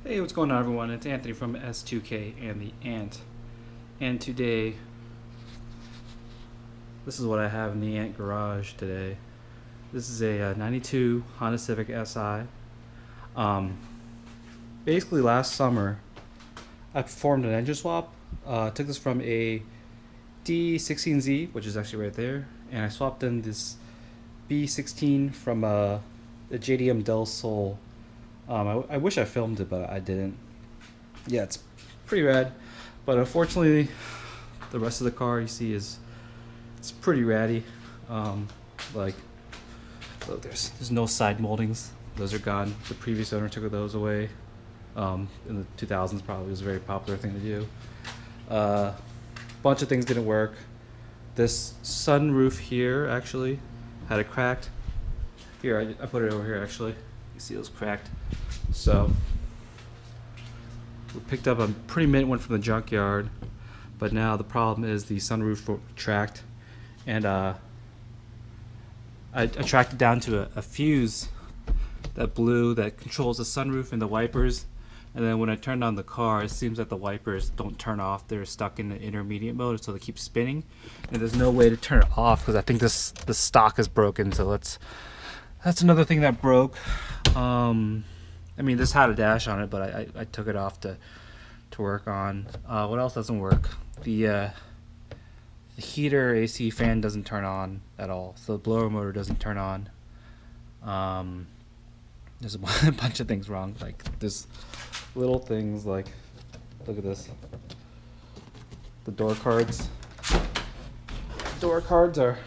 Hey, what's going on, everyone? It's Anthony from S2K and the Ant. And today, this is what I have in the Ant garage today. This is a 92 Honda Civic Si. Um, Basically, last summer, I performed an engine swap. Took this from a D16Z, which is actually right there, and I swapped in this B16 from the JDM Sol. I wish I filmed it, but I didn't. Yeah, it's pretty rad, but unfortunately, the rest of the car you see is it's pretty ratty. Um, like, look, there's no side moldings; those are gone. The previous owner took those away. In the 2000s, probably was a very popular thing to do. Bunch of things didn't work. This sunroof here actually had it cracked. Here, I put it over here actually. You see it was cracked. So we picked up a pretty mint one from the junkyard, but now the problem is the sunroof tracked, and I tracked it down to a fuse that blew that controls the sunroof and the wipers. And then when I turned on the car, it seems that the wipers don't turn off. They're stuck in the intermediate mode, so they keep spinning. And there's no way to turn it off because I think the stock is broken. So that's another thing that broke. I mean, this had a dash on it, but I took it off to work on. What else doesn't work? The heater AC fan doesn't turn on at all. So the blower motor doesn't turn on. There's a bunch of things wrong. Like there's little things like, look at this. The door cards. Door cards are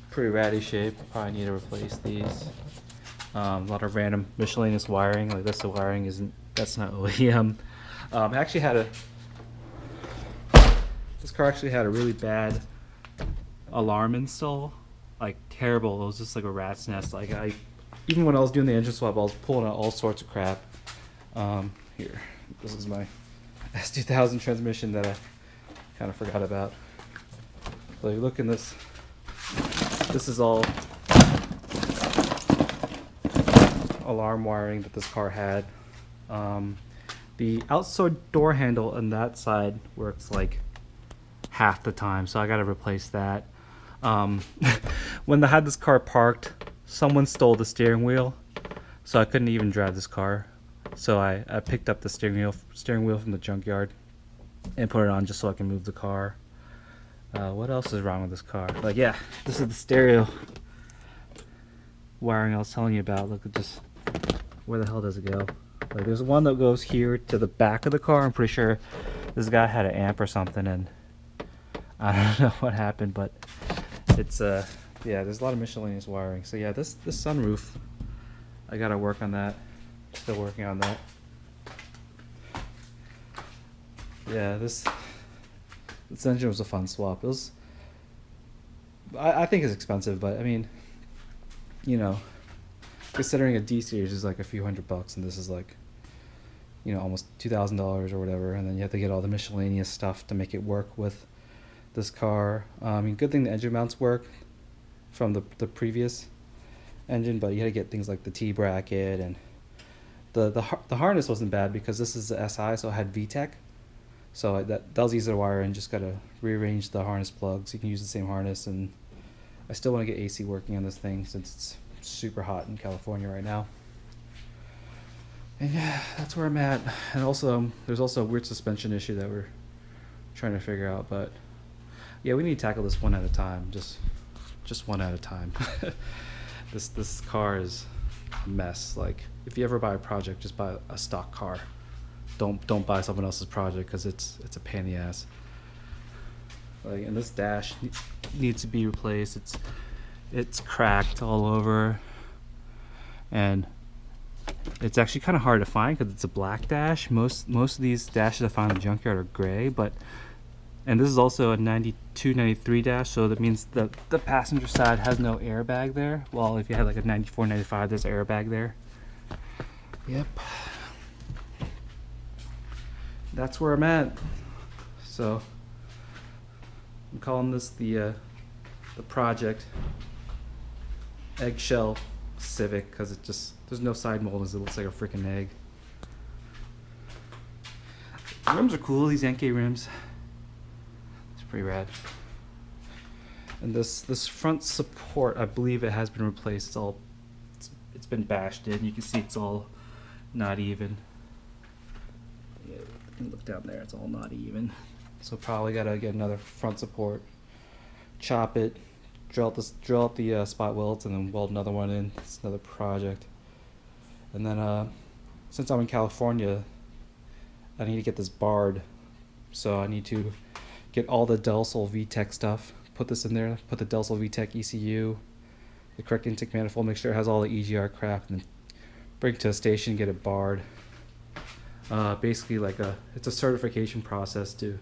pretty ratty shape. Probably need to replace these. A lot of random miscellaneous wiring. Like this, the wiring isn't. That's not OEM. This car actually had a really bad alarm install. Like terrible. It was just like a rat's nest. Like even when I was doing the engine swap, I was pulling out all sorts of crap. Here, this is my S2000 transmission that I kind of forgot about. Like, look in this. This is all alarm wiring that this car had. The outside door handle on that side works like half the time, so I got to replace that. When I had this car parked, someone stole the steering wheel, so I couldn't even drive this car. So I picked up the steering wheel from the junkyard and put it on just so I can move the car. What else is wrong with this car? Like, yeah, this is the stereo wiring I was telling you about. Look at this. Where the hell does it go? Like, there's one that goes here to the back of the car. I'm pretty sure this guy had an amp or something, and I don't know what happened, but it's yeah, there's a lot of miscellaneous wiring. So yeah, this sunroof, I gotta work on that. Still working on that. Yeah, this engine was a fun swap. It was, I think it's expensive, but I mean, you know, considering a D series is like a few $100, and this is like, you know, almost $2,000 or whatever, and then you have to get all the miscellaneous stuff to make it work with this car. I mean, good thing the engine mounts work from the previous engine, but you had to get things like the T bracket, and the harness wasn't bad because this is the SI, so it had VTEC, so that was easy to wire and just gotta rearrange the harness plugs. You can use the same harness, and I still want to get AC working on this thing since it's super hot in California right now. And yeah, that's where I'm at. And also, there's also a weird suspension issue that we're trying to figure out, but yeah, we need to tackle this one at a time. Just one at a time. This car is a mess. Like, if you ever buy a project, just buy a stock car. Don't buy someone else's project because it's a pain in the ass. Like, and this dash needs to be replaced. It's cracked all over, and it's actually kind of hard to find because it's a black dash. Most of these dashes I found in the junkyard are gray, and this is also a 92, 93 dash, so that means that the passenger side has no airbag there. Well, if you had like a 94, 95, there's an airbag there. Yep. That's where I'm at. So I'm calling this the project Egg Shell Civic because there's no side moldings. It looks like a freaking egg. rims are cool. These Yankee rims. It's pretty rad. And this front support, I believe it has been replaced. It's been bashed in. You can see it's all not even. Yeah, you can look down there. It's all not even. So probably gotta get another front support, chop it, drill out the spot welds, and then weld another one in. It's another project. And then since I'm in California, I need to get this barred. So I need to get all the Del Sol VTEC stuff. Put this in there. Put the Del Sol VTEC ECU, the correct intake manifold. Make sure it has all the EGR crap, and then bring it to a station, get it barred. Basically, it's a certification process to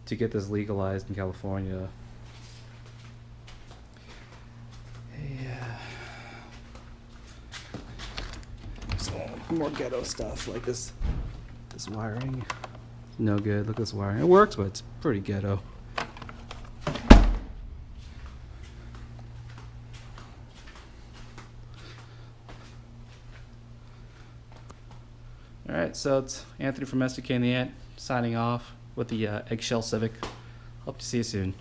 get this legalized in California. Yeah. So more ghetto stuff like this wiring. No good. Look at this wiring. It works, but it's pretty ghetto. Alright, so it's Anthony from SDK and the Ant signing off with the Egg Sheel Civic. Hope to see you soon.